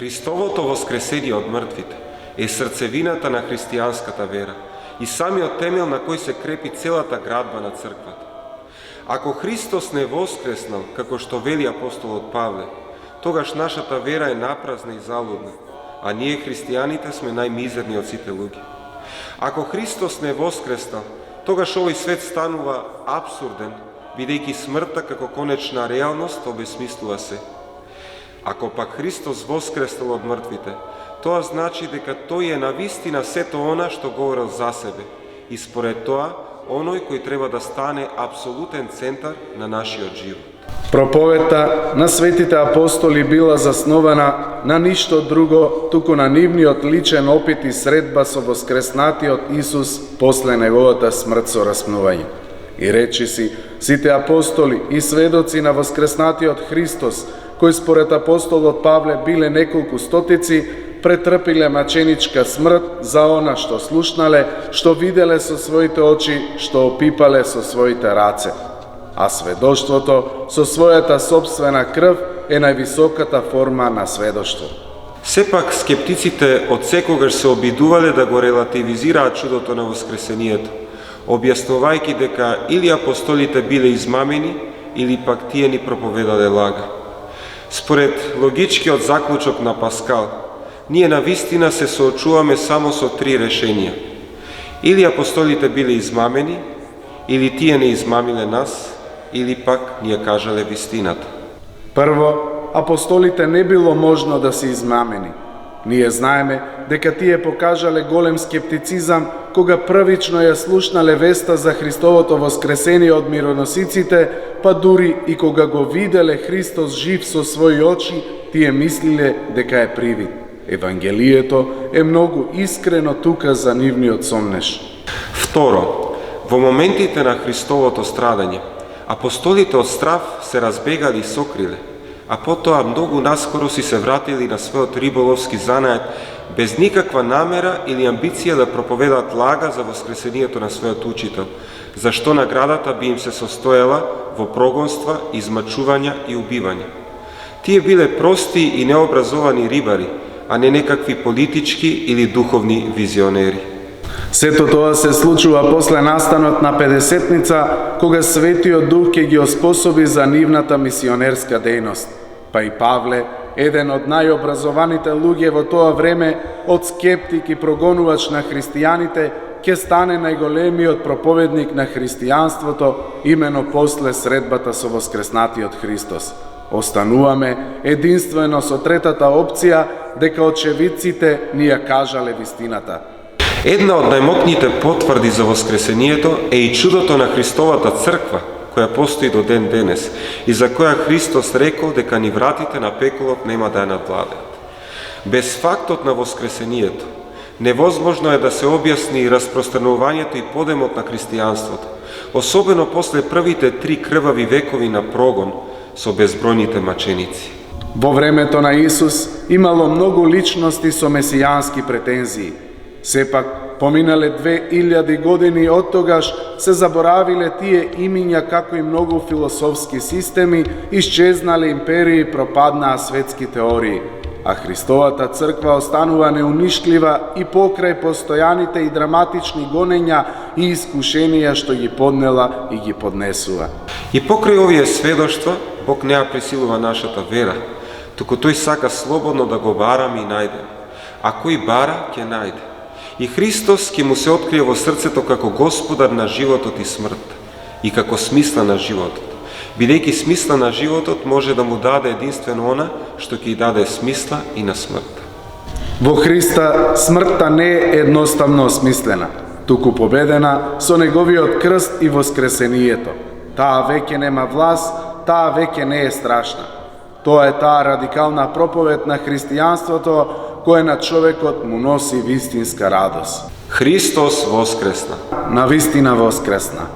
Христовото воскресение од мртвите е срцевината на христијанската вера и самиот темел на кој се крепи целата градба на црквата. Ако Христос не воскреснал, како што вели апостолот Павле, тогаш нашата вера е напразна и залудна, а ние христијаните сме најмизерни од сите луѓе. Ако Христос не воскреснал, тогаш овој свет станува апсурден, бидејќи смртта како конечна реалност обесмислува се. Ако пак Христос воскреснал од мртвите, тоа значи дека тој е навистина сето она што говорил за себе и според тоа оној кој треба да стане апсолутен центар на нашиот живот. Проповедта на светите апостоли била заснована на ништо друго, туку на нивниот личен опит и средба со воскреснатиот Исус после неговата смрт со распнување. И речи си, сите апостоли и сведоци на воскреснатиот Христос, кои според апостолот Павле биле неколку стотици, претрпиле маченичка смрт за она што слушнале, што виделе со своите очи, што опипале со своите раце. А сведоштвото со својата собствена крв е највисоката форма на сведоштво. Сепак скептиците од секогаш се обидувале да го релативизираат чудото на воскресението, објаснувајќи дека или апостолите биле измамени, или пак тие ни проповедале лага. Според логичкиот заклучок на Паскал, ние навистина се соочуваме само со три решенија. Или апостолите биле измамени, или тие не измамиле нас, или пак ние кажале вистината. Прво, апостолите не било можно да се измамени. Ние знаеме дека тие покажале голем скептицизам кога првично ја слушнале веста за Христовото воскресение од мироносиците, па дури и кога го виделе Христос жив со своји очи, тие мислиле дека е привид. Евангелието е многу искрено тука за нивниот сомнеш. Второ, во моментите на Христовото страдање, апостолите од страв се разбегали и сокриле, а потоа многу наскоро си се вратили на својот риболовски занаед без никаква намера или амбиција да проповедаат лага за воскресението на својот учител, зашто наградата би им се состоела во прогонства, измачувања и убивања. Тие биле прости и необразовани рибари, а не некакви политички или духовни визионери. Сето тоа се случува после настанот на Педесетница, кога Светиот Дух ќе ги оспособи за нивната мисионерска дејност. Па и Павле, еден од најобразованите луѓе во тоа време, од скептик и прогонувач на христијаните, ќе стане најголемиот проповедник на христијанството, имено после средбата со воскреснатиот Христос. Остануваме единствено со третата опција, дека очевидците ни ја кажале вистината. Една од најмокните потврди за воскресението е и чудото на Христовата црква, која постои до ден денес и за која Христос рекол дека ни вратите на пеколот нема да ја надвладеат. Без фактот на воскресението, невозможно е да се објасни распространувањето и подемот на христијанството, особено после првите 3 крвави векови на прогон со безбројните маченици. Во времето на Исус имало многу личности со месијански претензии. Сепак, поминале 2000 години од тогаш, се заборавиле тие имиња како и многу философски системи, исчезнале империи, пропаднаа светски теории. А Христовата црква останува неуништлива и покрај постојаните и драматични гонења и искушенија што ги поднела и ги поднесува. И покрај овие сведоштва, Бог не ја присилува нашата вера, туку тој сака слободно да го бараме и најдеме. А кој бара, ќе најде. И Христос ќе му се открие во срцето како Господар на животот и смртта и како смисла на животот. Бидејќи смисла на животот може да му даде единствено она што ќе даде смисла и на смртта. Во Христа смртта не е едноставно осмислена, туку победена со неговиот крст и воскресението. Таа веќе нема власт, таа веќе не е страшна. Тоа е таа радикална проповед на христијанството, која на човекот му носи вистинска радост. Христос воскресна. Навистина воскресна.